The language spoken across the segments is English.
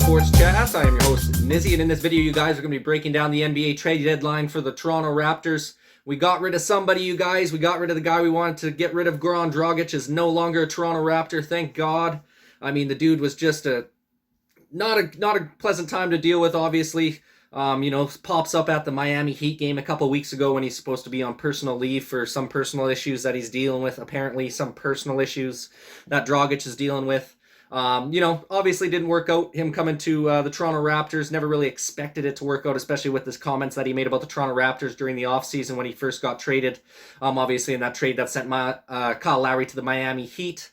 Sports Chat. I am your host, Nizzy, and in this video, you guys are going to be breaking down the NBA trade deadline for the Toronto Raptors. We got rid of somebody, you guys. We got rid of the guy we wanted to get rid of. Goran Dragic is no longer a Toronto Raptor, thank God. I mean, the dude was just not a pleasant time to deal with, obviously. Pops up at the Miami Heat game a couple weeks ago when he's supposed to be on personal leave for some personal issues that he's dealing with. Apparently, some personal issues that Dragic is dealing with. Obviously didn't work out. Him coming to the Toronto Raptors, never really expected it to work out, especially with his comments that he made about the Toronto Raptors during the offseason when he first got traded. Obviously in that trade that sent Kyle Lowry to the Miami Heat,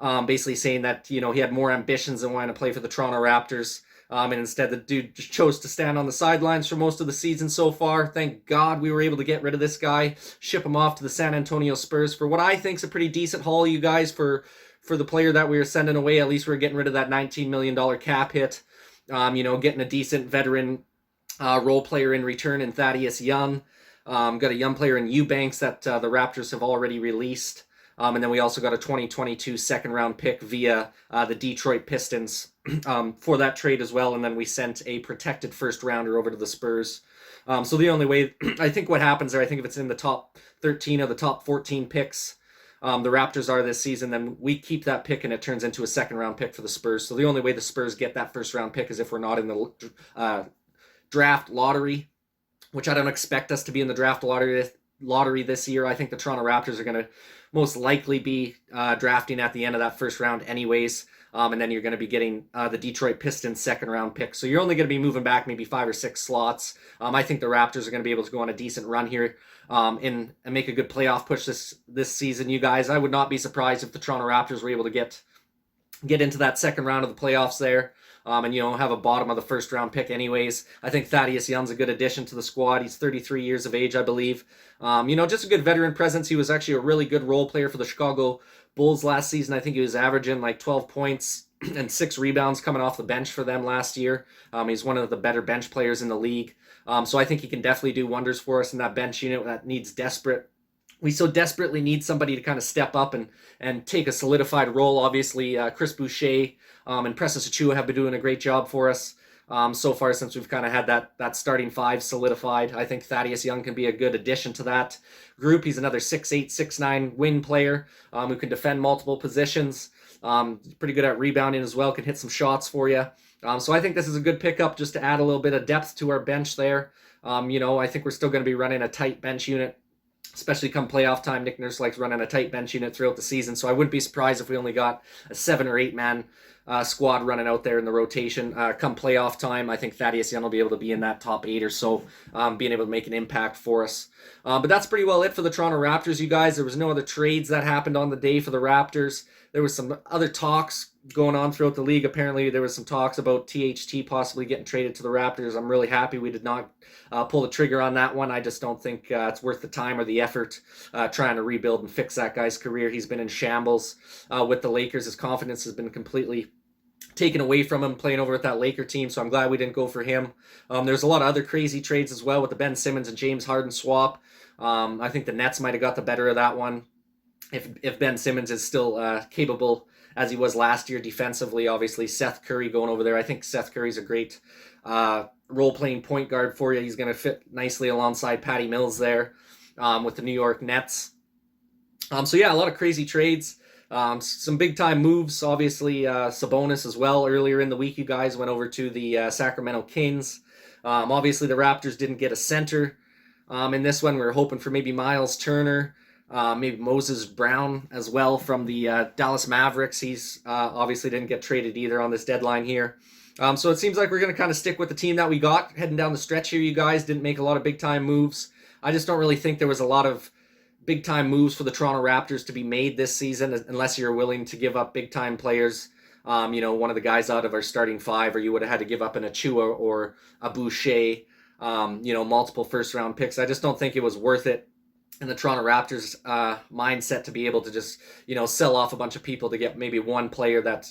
basically saying that, he had more ambitions and wanted to play for the Toronto Raptors. And instead, the dude just chose to stand on the sidelines for most of the season so far. Thank God we were able to get rid of this guy, ship him off to the San Antonio Spurs for what I think is a pretty decent haul, you guys, for the player that we were sending away. At least we're getting rid of that $19 million cap hit. Getting a decent veteran role player in return in Thaddeus Young. Got a young player in Eubanks that the Raptors have already released. And then we also got a 2022 second-round pick via the Detroit Pistons for that trade as well. And then we sent a protected first-rounder over to the Spurs. So the only way, I think what happens there, I think if it's in the top 13 or the top 14 picks, the Raptors are this season, then we keep that pick and it turns into a second-round pick for the Spurs. So the only way the Spurs get that first-round pick is if we're not in the draft lottery, which I don't expect us to be in the draft lottery this year. I think the Toronto Raptors are going to most likely be drafting at the end of that first round anyways. And then you're going to be getting the Detroit Pistons second-round pick. So you're only going to be moving back maybe 5 or 6 slots. I think the Raptors are going to be able to go on a decent run here and make a good playoff push this season, you guys. I would not be surprised if the Toronto Raptors were able to get into that second round of the playoffs there. And have a bottom of the first round pick anyways. I think Thaddeus Young's a good addition to the squad. He's 33 years of age, I believe. Just a good veteran presence. He was actually a really good role player for the Chicago Bulls last season. I think he was averaging like 12 points and 6 rebounds coming off the bench for them last year. He's one of the better bench players in the league. So I think he can definitely do wonders for us in that bench unit that needs we so desperately need somebody to kind of step up and take a solidified role. Obviously, Chris Boucher and Precious Achiuwa have been doing a great job for us so far since we've kind of had that starting 5 solidified. I think Thaddeus Young can be a good addition to that group. He's another 6'8", 6'9" wing player who can defend multiple positions. Pretty good at rebounding as well, can hit some shots for you. So I think this is a good pickup just to add a little bit of depth to our bench there. I think we're still going to be running a tight bench unit, especially come playoff time. Nick Nurse likes running a tight bench unit throughout the season, so I wouldn't be surprised if we only got a 7 or 8 man squad running out there in the rotation. Come playoff time, I think Thaddeus Young will be able to be in that top 8 or so, being able to make an impact for us. But that's pretty well it for the Toronto Raptors, you guys. There was no other trades that happened on the day for the Raptors. There was some other talks going on throughout the league. Apparently, there was some talks about THT possibly getting traded to the Raptors. I'm really happy we did not pull the trigger on that one. I just don't think it's worth the time or the effort trying to rebuild and fix that guy's career. He's been in shambles with the Lakers. His confidence has been completely taken away from him playing over with that Laker team, so I'm glad we didn't go for him. There's a lot of other crazy trades as well with the Ben Simmons and James Harden swap. I think the Nets might have got the better of that one. If Ben Simmons is still capable as he was last year defensively, obviously Seth Curry going over there. I think Seth Curry's a great role-playing point guard for you. He's going to fit nicely alongside Patty Mills there with the New York Nets. So yeah, a lot of crazy trades. Some big-time moves. Obviously, Sabonis as well. Earlier in the week, you guys went over to the Sacramento Kings. Obviously, the Raptors didn't get a center. In this one, we were hoping for maybe Miles Turner. Maybe Moses Brown as well from the Dallas Mavericks. He's obviously didn't get traded either on this deadline here. So it seems like we're going to kind of stick with the team that we got heading down the stretch here, you guys. Didn't make a lot of big-time moves. I just don't really think there was a lot of big-time moves for the Toronto Raptors to be made this season unless you're willing to give up big-time players. One of the guys out of our starting 5, or you would have had to give up an Achiuwa or a Boucher, multiple first-round picks. I just don't think it was worth it in the Toronto Raptors mindset to be able to just, sell off a bunch of people to get maybe one player that,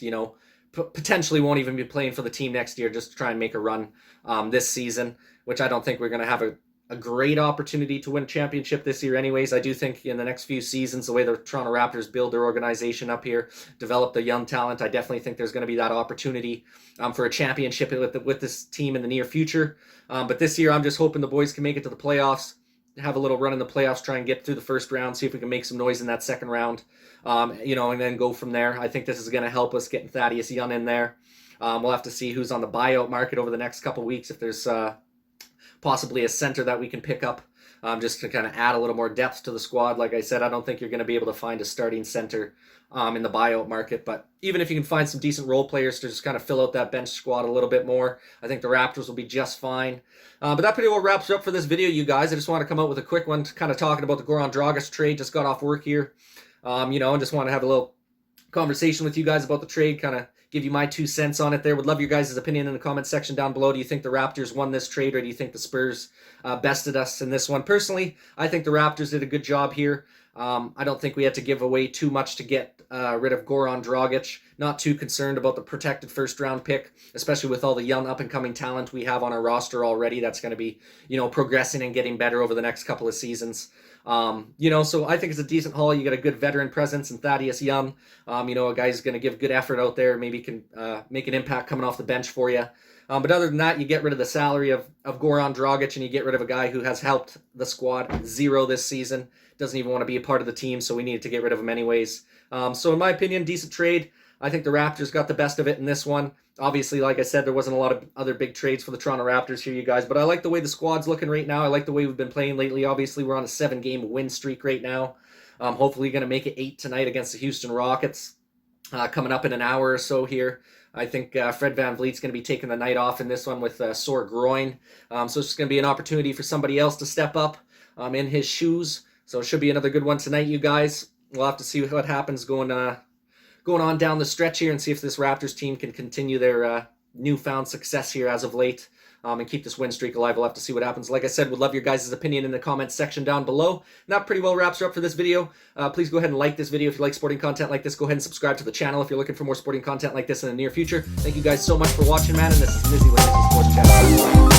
potentially won't even be playing for the team next year just to try and make a run this season, which I don't think we're going to have a great opportunity to win a championship this year anyways. I do think in the next few seasons, the way the Toronto Raptors build their organization up here, develop the young talent, I definitely think there's going to be that opportunity for a championship with this team in the near future. But this year, I'm just hoping the boys can make it to the playoffs, have a little run in the playoffs, try and get through the first round, see if we can make some noise in that second round, and then go from there. I think this is going to help us getting Thaddeus Young in there. We'll have to see who's on the buyout market over the next couple weeks, if there's possibly a center that we can pick up, just to kind of add a little more depth to the squad. Like I said, I don't think you're going to be able to find a starting center in the buyout market, but even if you can find some decent role players to just kind of fill out that bench squad a little bit more, I think the Raptors will be just fine. But that pretty well wraps up for this video, you guys. I just want to come out with a quick one, kind of talking about the Goran Dragic trade. Just got off work here, and just want to have a little conversation with you guys about the trade, kind of give you my 2 cents on it there. Would love your guys' opinion in the comment section down below. Do you think the Raptors won this trade, or do you think the Spurs bested us in this one? Personally, I think the Raptors did a good job here. I don't think we had to give away too much to get rid of Goran Dragic. Not too concerned about the protected first-round pick, especially with all the young up-and-coming talent we have on our roster already. That's going to be, progressing and getting better over the next couple of seasons. So I think it's a decent haul. You got a good veteran presence in Thaddeus Young. A guy who's going to give good effort out there, maybe can make an impact coming off the bench for you. But other than that, you get rid of the salary of Goran Dragic, and you get rid of a guy who has helped the squad zero this season. Doesn't even want to be a part of the team, so we needed to get rid of him anyways. So in my opinion, decent trade. I think the Raptors got the best of it in this one. Obviously, like I said, there wasn't a lot of other big trades for the Toronto Raptors here, you guys. But I like the way the squad's looking right now. I like the way we've been playing lately. Obviously, we're on a 7-game win streak right now. Hopefully, going to make it 8 tonight against the Houston Rockets. Coming up in an hour or so here. I think Fred VanVleet's going to be taking the night off in this one with a sore groin. So it's just going to be an opportunity for somebody else to step up in his shoes. So it should be another good one tonight, you guys. We'll have to see what happens going on down the stretch here, and see if this Raptors team can continue their newfound success here as of late, and keep this win streak alive. We'll have to see what happens. Like I said, would love your guys' opinion in the comments section down below. And that pretty well wraps her up for this video. Please go ahead and like this video if you like sporting content like this. Go ahead and subscribe to the channel if you're looking for more sporting content like this in the near future. Thank you guys so much for watching, man, and this is Nizzy with Nizzy Sports Channel.